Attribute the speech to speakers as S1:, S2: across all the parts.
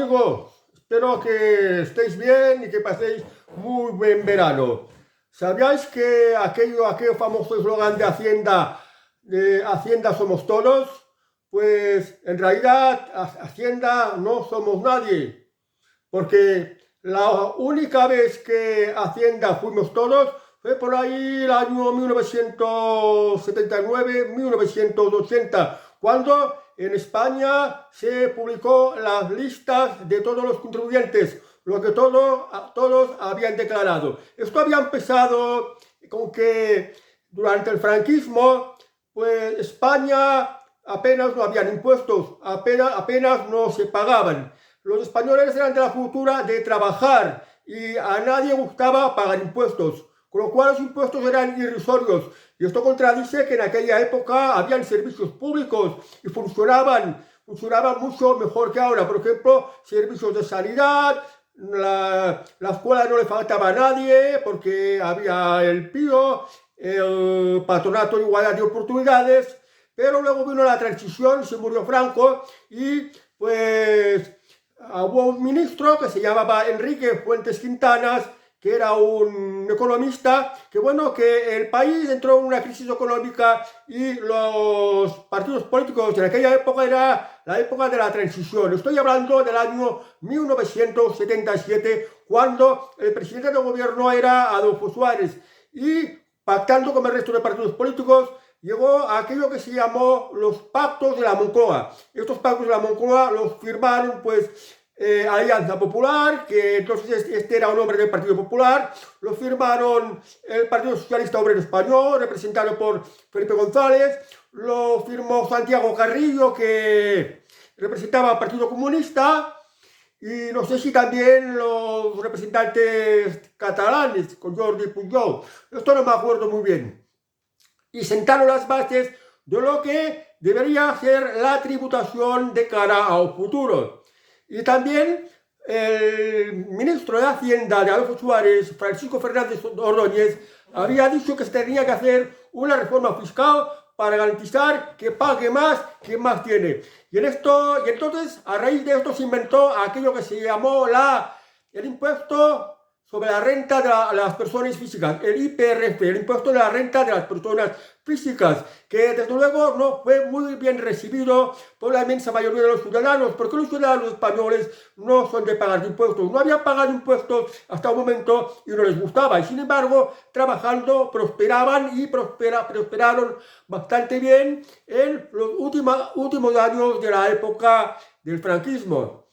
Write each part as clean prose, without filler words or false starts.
S1: amigos, espero que estéis bien y que paséis muy buen verano. ¿Sabíais que aquello famoso eslogan de Hacienda somos todos? Pues en realidad Hacienda no somos nadie, porque la única vez que Hacienda fuimos todos fue por ahí el año 1979-1980, cuando en España se publicó las listas de todos los contribuyentes, lo que todos habían declarado. Esto había empezado con que durante el franquismo, pues España apenas no habían impuestos, apenas no se pagaban. Los españoles eran de la cultura de trabajar y a nadie gustaba pagar impuestos, con lo cual los impuestos eran irrisorios. Y esto contradice que en aquella época habían servicios públicos y funcionaban mucho mejor que ahora. Por ejemplo, servicios de sanidad, la escuela no le faltaba a nadie porque había el PIO, el Patronato de Igualdad de Oportunidades, pero luego vino la transición, se murió Franco y pues hubo un ministro que se llamaba Enrique Fuentes Quintanas, que era un economista, que el país entró en una crisis económica y los partidos políticos en aquella época era la época de la transición. Estoy hablando del año 1977, cuando el presidente del gobierno era Adolfo Suárez y pactando con el resto de partidos políticos llegó a aquello que se llamó los pactos de la Moncloa. Estos pactos de la Moncloa los firmaron Alianza Popular, que entonces este era un hombre del Partido Popular, lo firmaron el Partido Socialista Obrero Español, representado por Felipe González, lo firmó Santiago Carrillo, que representaba al Partido Comunista, y no sé si también los representantes catalanes, con Jordi Pujol, esto no me acuerdo muy bien. Y sentaron las bases de lo que debería ser la tributación de cara al futuro. Y también el ministro de Hacienda de Adolfo Suárez, Francisco Fernández Ordóñez, había dicho que se tenía que hacer una reforma fiscal para garantizar que pague más quien más tiene. Y entonces, a raíz de esto se inventó aquello que se llamó el impuesto sobre la renta de las personas físicas, el IPRF, el impuesto de la renta de las personas físicas, que desde luego no fue muy bien recibido por la inmensa mayoría de los ciudadanos, porque los ciudadanos españoles no son de pagar impuestos, no habían pagado impuestos hasta un momento y no les gustaba, y sin embargo, trabajando, prosperaban y prosperaron bastante bien en los últimos años de la época del franquismo.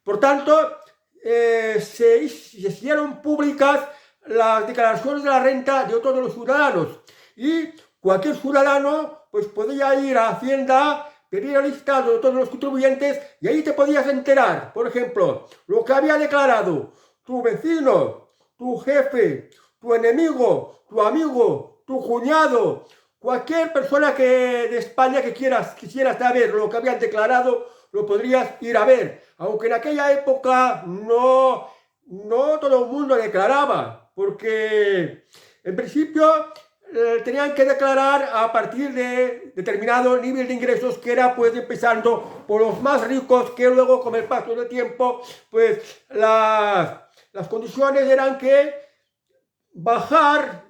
S1: Por tanto, se hicieron públicas las declaraciones de la renta de todos los ciudadanos y cualquier ciudadano pues podía ir a Hacienda, pedir el listado de todos los contribuyentes y ahí te podías enterar, por ejemplo, lo que había declarado tu vecino, tu jefe, tu enemigo, tu amigo, tu cuñado, cualquier persona de España que quisiera saber lo que habían declarado, lo podrías ir a ver. Aunque en aquella época no todo el mundo declaraba, porque en principio tenían que declarar a partir de determinado nivel de ingresos, que era pues empezando por los más ricos, que luego con el paso del tiempo pues las condiciones eran que bajar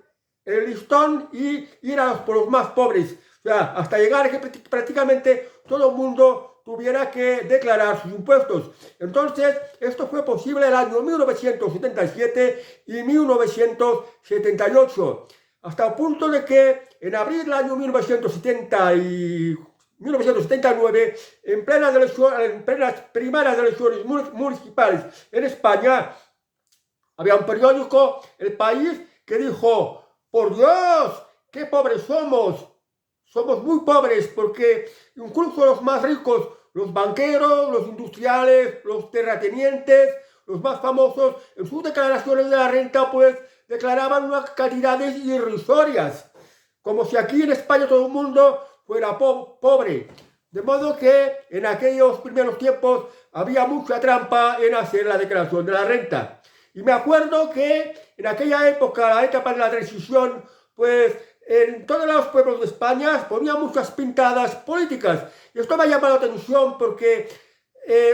S1: el listón y ir por los más pobres, o sea, hasta llegar a que prácticamente todo el mundo tuviera que declarar sus impuestos. Entonces, esto fue posible en el año 1977 y 1978, hasta el punto de que en abril del año 1979, en plenas primeras elecciones municipales en España, había un periódico, El País, que dijo: ¡por Dios, qué pobres somos! Somos muy pobres, porque incluso los más ricos, los banqueros, los industriales, los terratenientes, los más famosos, en sus declaraciones de la renta pues declaraban unas cantidades irrisorias, como si aquí en España todo el mundo fuera pobre. De modo que en aquellos primeros tiempos había mucha trampa en hacer la declaración de la renta. Y me acuerdo que en aquella época, la etapa de la transición, pues en todos los pueblos de España ponía muchas pintadas políticas. Y esto me ha llamado la atención porque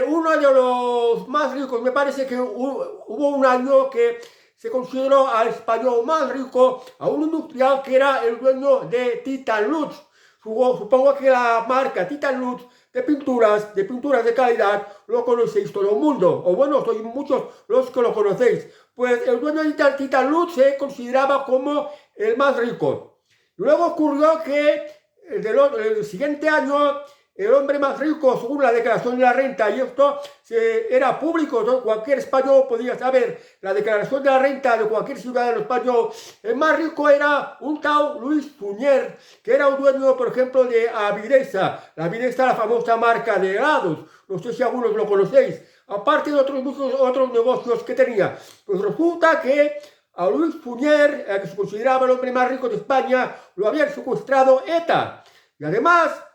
S1: uno de los más ricos, me parece que hubo un año que se consideró al español más rico, a un industrial que era el dueño de Titan Lutz. Supongo que la marca Titan Lutz de pinturas de calidad, lo conocéis todo el mundo, o bueno, sois muchos los que lo conocéis. Pues el dueño de Titan Lutz se consideraba como el más rico. Luego ocurrió que el siguiente año el hombre más rico, según la declaración de la renta, y esto era público, ¿no? Cualquier español podía saber la declaración de la renta de cualquier ciudadano español. El más rico era un tal Luis Suñer, que era un dueño, por ejemplo, de Avidesa. La Avidesa, la famosa marca de helados, no sé si algunos lo conocéis, aparte de otros negocios que tenía. Pues resulta que a Luis Suñer, que se consideraba el hombre más rico de España, lo habían secuestrado ETA. Y además,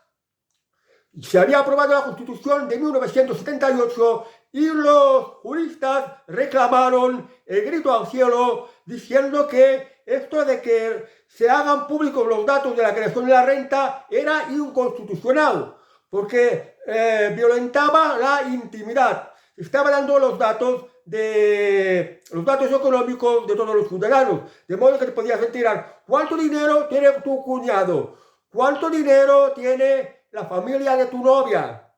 S1: se había aprobado la Constitución de 1978 y los juristas reclamaron el grito al cielo diciendo que esto de que se hagan públicos los datos de la creación de la renta era inconstitucional porque violentaba la intimidad. Estaba dando los datos económicos de todos los ciudadanos, de modo que te podías enterar cuánto dinero tiene tu cuñado, cuánto dinero tiene la familia de tu novia,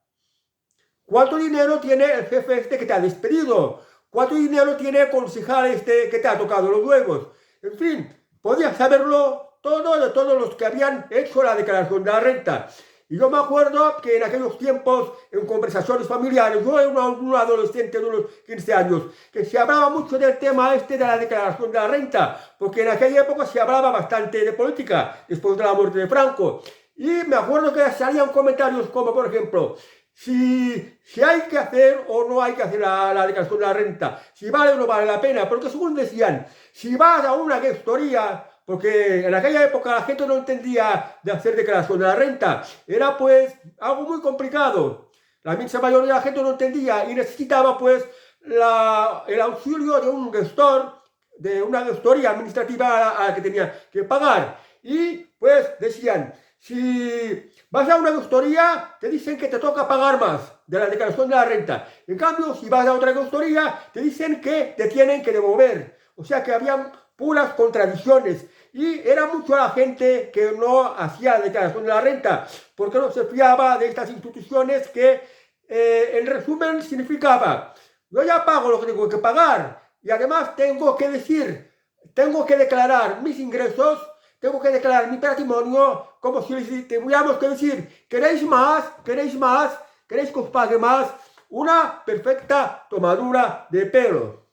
S1: cuánto dinero tiene el jefe este que te ha despedido, cuánto dinero tiene el concejal este que te ha tocado los huevos. En fin, podías saberlo todo de todos los que habían hecho la declaración de la renta. Y yo me acuerdo que en aquellos tiempos, en conversaciones familiares, yo era un adolescente de unos 15 años, que se hablaba mucho del tema este de la declaración de la renta, porque en aquella época se hablaba bastante de política, después de la muerte de Franco. Y me acuerdo que salían comentarios como, por ejemplo, si hay que hacer o no hay que hacer la declaración de la renta, si vale o no vale la pena, porque según decían, si vas a una gestoría, porque en aquella época la gente no entendía de hacer declaración de la renta, era pues algo muy complicado. La inmensa mayoría de la gente no entendía y necesitaba pues el auxilio de un gestor, de una gestoría administrativa a la que tenía que pagar. Y pues decían, si vas a una gestoría, te dicen que te toca pagar más de la declaración de la renta. En cambio, si vas a otra gestoría, te dicen que te tienen que devolver. O sea que habían puras contradicciones. Y era mucho la gente que no hacía la declaración de la renta, porque no se fiaba de estas instituciones que, en resumen, significaba, yo ya pago lo que tengo que pagar, y además tengo que declarar mis ingresos, tengo que declarar mi patrimonio, como si tuviéramos que decir, ¿queréis más? ¿Queréis más? ¿Queréis que os pague más? Una perfecta tomadura de pelo.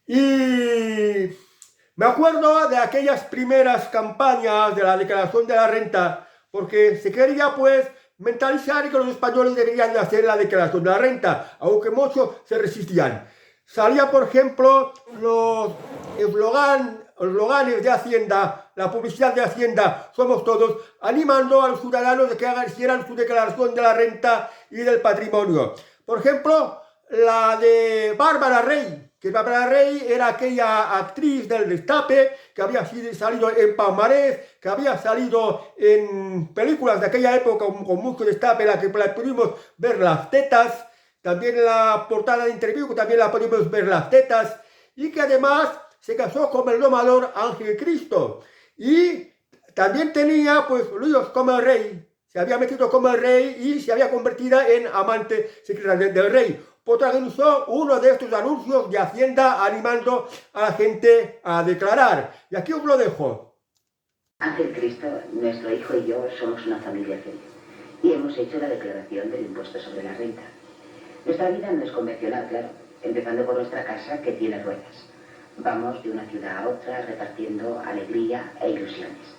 S1: Y me acuerdo de aquellas primeras campañas de la declaración de la renta, porque se quería pues mentalizar que los españoles deberían de hacer la declaración de la renta, aunque muchos se resistían. Salía, por ejemplo, los esloganes de Hacienda, la publicidad de Hacienda, somos todos, animando a los ciudadanos de que hicieran su declaración de la renta y del patrimonio. Por ejemplo, la de Bárbara Rey, que Bárbara Rey era aquella actriz del Destape que había salido en Palmarés, que había salido en películas de aquella época con mucho destape, la que pudimos ver las tetas, también en la portada de Interview, que también la pudimos ver las tetas, y que además se casó con el domador Ángel Cristo. Y también tenía pues líos como el rey, se había metido como el rey y se había convertido en amante secreta del rey. Protagonizó uno de estos anuncios de Hacienda animando a la gente a declarar. Y aquí os lo dejo.
S2: Ángel Cristo, nuestro hijo y yo somos una familia feliz y hemos hecho la declaración del impuesto sobre la renta. Nuestra vida no es convencional, claro, empezando por nuestra casa que tiene ruedas. Vamos de una ciudad a otra repartiendo alegría e ilusiones.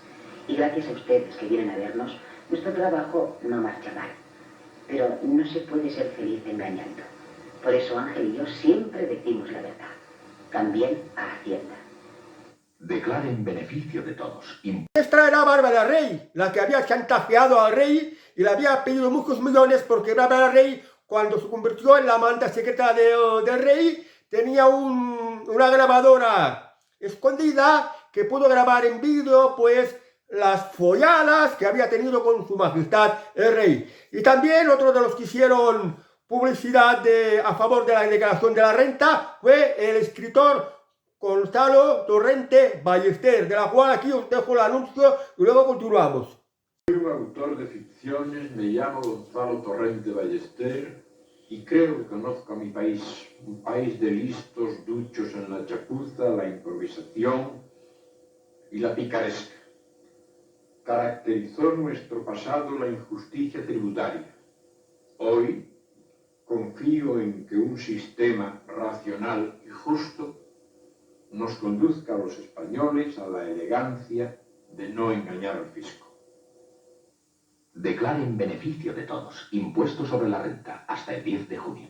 S2: Y gracias a ustedes que vienen a vernos, nuestro trabajo no marcha mal. Pero no se puede ser feliz engañando. Por eso Ángel y yo siempre decimos la verdad, también a Hacienda.
S3: Declare en beneficio de todos.
S1: Esta era Bárbara Rey, la que había chantajeado al rey y le había pedido muchos millones porque Bárbara Rey, cuando se convirtió en la amante secreta del rey, tenía una grabadora escondida que pudo grabar en vídeo pues las folladas que había tenido con su majestad el rey. Y también otro de los que hicieron publicidad a favor de la declaración de la renta fue el escritor Gonzalo Torrente Ballester, de la cual aquí os dejo el anuncio y luego continuamos.
S4: Soy un autor de ficciones, me llamo Gonzalo Torrente Ballester y creo que conozco a mi país, un país de listos, duchos en la chapuza, la improvisación y la picaresca. Caracterizó en nuestro pasado la injusticia tributaria. Hoy confío en que un sistema racional y justo nos conduzca a los españoles a la elegancia de no engañar al fisco.
S3: Declare en beneficio de todos. Impuesto sobre la renta hasta el 10 de junio.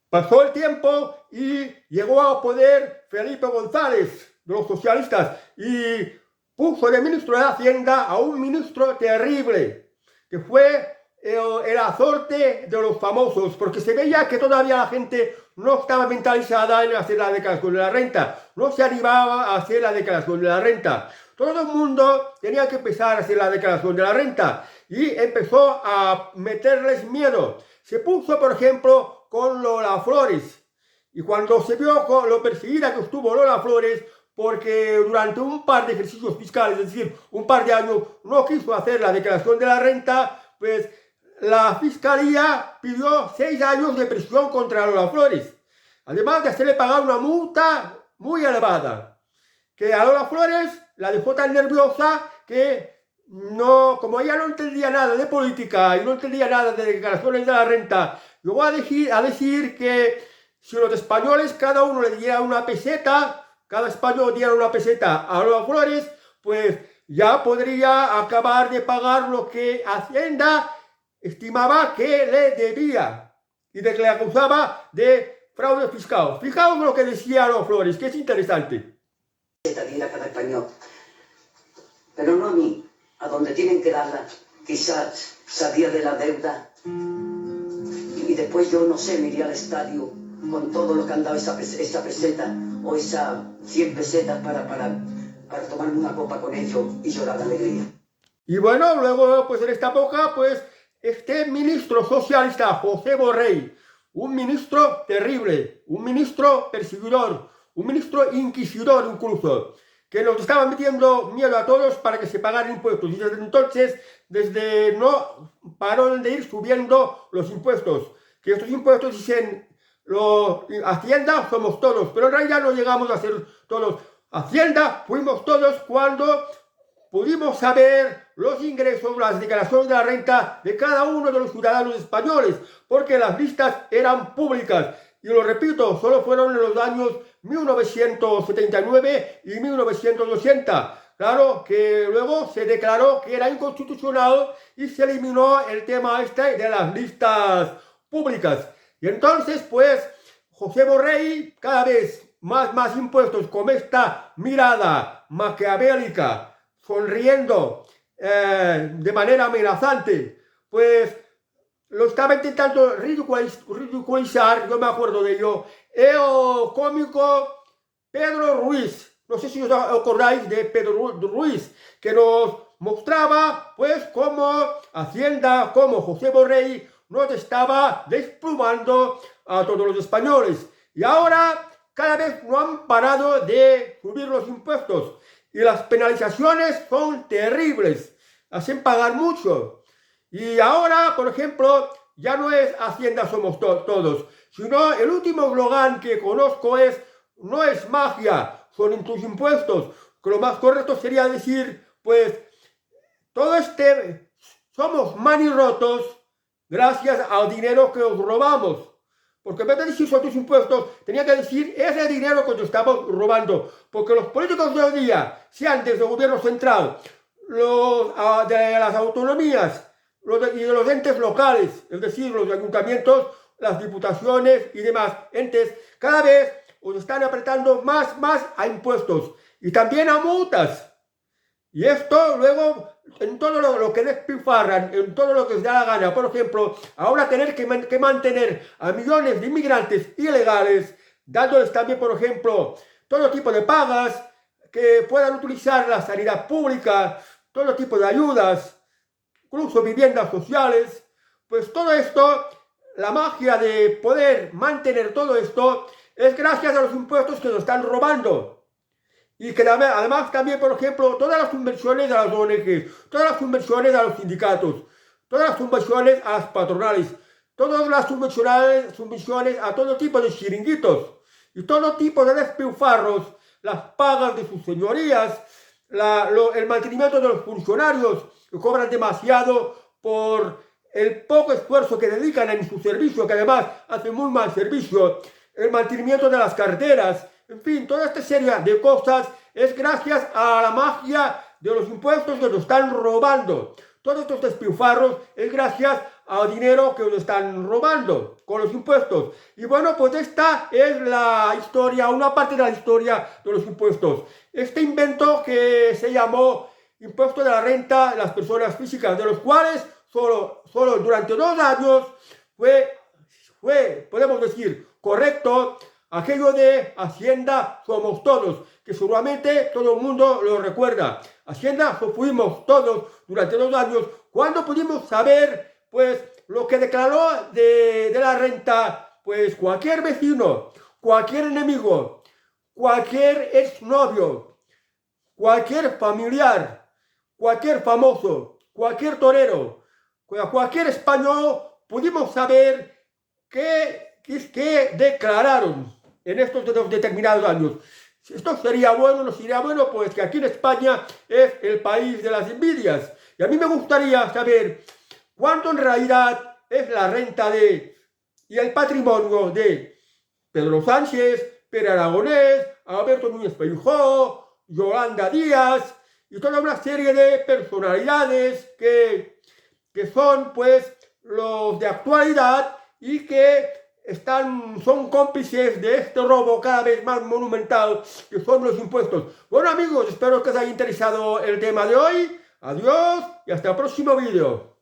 S1: Pasó el tiempo y llegó a poder Felipe González, de los socialistas, y puso de ministro de Hacienda a un ministro terrible, que fue el azorte de los famosos, porque se veía que todavía la gente no estaba mentalizada en hacer la declaración de la renta, no se animaba a hacer la declaración de la renta. Todo el mundo tenía que empezar a hacer la declaración de la renta y empezó a meterles miedo. Se puso, por ejemplo, con Lola Flores, y cuando se vio con lo perseguida que estuvo Lola Flores, porque durante un par de ejercicios fiscales, es decir, un par de años, no quiso hacer la declaración de la renta, pues la Fiscalía pidió 6 años de prisión contra Lola Flores, además de hacerle pagar una multa muy elevada, que a Lola Flores la dejó tan nerviosa que no, como ella no entendía nada de política y no entendía nada de declaraciones de la renta, llegó a decir que si los españoles cada uno le diera una peseta, cada español diera una peseta a Lola Flores, pues ya podría acabar de pagar lo que Hacienda estimaba que le debía y de que le acusaba de fraude fiscal. Fijaos lo que decía Lola Flores, que es interesante.
S5: Diera cada español, pero no a mí, a donde tienen que darla, quizás salía de la deuda y después yo no sé, me iría al estadio con todo lo que han dado esa peseta o esa 100 pesetas para tomarme una copa con ellos y llorar de alegría.
S1: Y bueno, luego pues en esta época pues este ministro socialista José Borrell, un ministro terrible, un ministro perseguidor, un ministro inquisidor incluso, que nos estaba metiendo miedo a todos para que se pagaran impuestos. Y desde entonces, no pararon de ir subiendo los impuestos. Que estos impuestos dicen, Hacienda somos todos, pero en realidad no llegamos a ser todos. Hacienda fuimos todos cuando pudimos saber los ingresos, las declaraciones de la renta de cada uno de los ciudadanos españoles, porque las listas eran públicas. Y lo repito, solo fueron en los años 1979 y 1980. Claro que luego se declaró que era inconstitucional y se eliminó el tema de las listas públicas. Y entonces, pues, José Borrell, cada vez más impuestos, con esta mirada maquiavélica, sonriendo de manera amenazante, pues lo estaba intentando ridiculizar, yo me acuerdo de ello, el cómico Pedro Ruiz. No sé si os acordáis de Pedro Ruiz, que nos mostraba pues cómo Hacienda, cómo José Borrell nos estaba desplumando a todos los españoles. Y ahora cada vez no han parado de subir los impuestos. Y las penalizaciones son terribles, hacen pagar mucho. Y ahora, por ejemplo, ya no es Hacienda somos todos, sino el último eslogan que conozco es, no es magia, son tus impuestos. Que lo más correcto sería decir, pues, somos manirrotos gracias al dinero que os robamos. Porque en vez de decir son tus impuestos, tenía que decir ese dinero que te estamos robando. Porque los políticos de hoy día, sean desde el gobierno central, de las autonomías y de los entes locales, es decir, los ayuntamientos, las diputaciones y demás entes, cada vez os están apretando más a impuestos y también a multas. Y esto luego, en todo lo que despilfarran, en todo lo que os da la gana, por ejemplo, ahora tener que mantener a millones de inmigrantes ilegales, dándoles también, por ejemplo, todo tipo de pagas, que puedan utilizar la sanidad pública, todo tipo de ayudas, incluso viviendas sociales, pues todo esto, la magia de poder mantener todo esto es gracias a los impuestos que nos están robando. Y que además también, por ejemplo, todas las subvenciones a las ONGs, todas las subvenciones a los sindicatos, todas las subvenciones a las patronales, todas las subvenciones a todo tipo de chiringuitos y todo tipo de despilfarros, las pagas de sus señorías, el mantenimiento de los funcionarios que cobran demasiado por el poco esfuerzo que dedican en su servicio, que además hacen muy mal servicio, el mantenimiento de las carreteras, en fin, toda esta serie de cosas es gracias a la magia de los impuestos que nos están robando. Todos estos despilfarros es gracias al dinero que nos están robando con los impuestos. Y bueno, pues esta es la historia, una parte de la historia de los impuestos. Este invento que se llamó impuesto de la renta de las personas físicas, de los cuales solo durante 2 años fue, podemos decir, correcto aquello de Hacienda somos todos, que seguramente todo el mundo lo recuerda. Hacienda fuimos todos durante 2 años, cuando pudimos saber, pues, lo que declaró de la renta, pues, cualquier vecino, cualquier enemigo, cualquier exnovio, cualquier familiar, cualquier famoso, cualquier torero, cualquier español, pudimos saber qué declararon en estos determinados años. Esto sería bueno, no sería bueno, pues que aquí en España es el país de las envidias. Y a mí me gustaría saber cuánto en realidad es la renta y el patrimonio de Pedro Sánchez, Pere Aragonés, Alberto Núñez Feijóo, Yolanda Díaz y toda una serie de personalidades que son pues los de actualidad y que son cómplices de este robo cada vez más monumental que son los impuestos. Bueno amigos, espero que os haya interesado el tema de hoy. Adiós y hasta el próximo vídeo.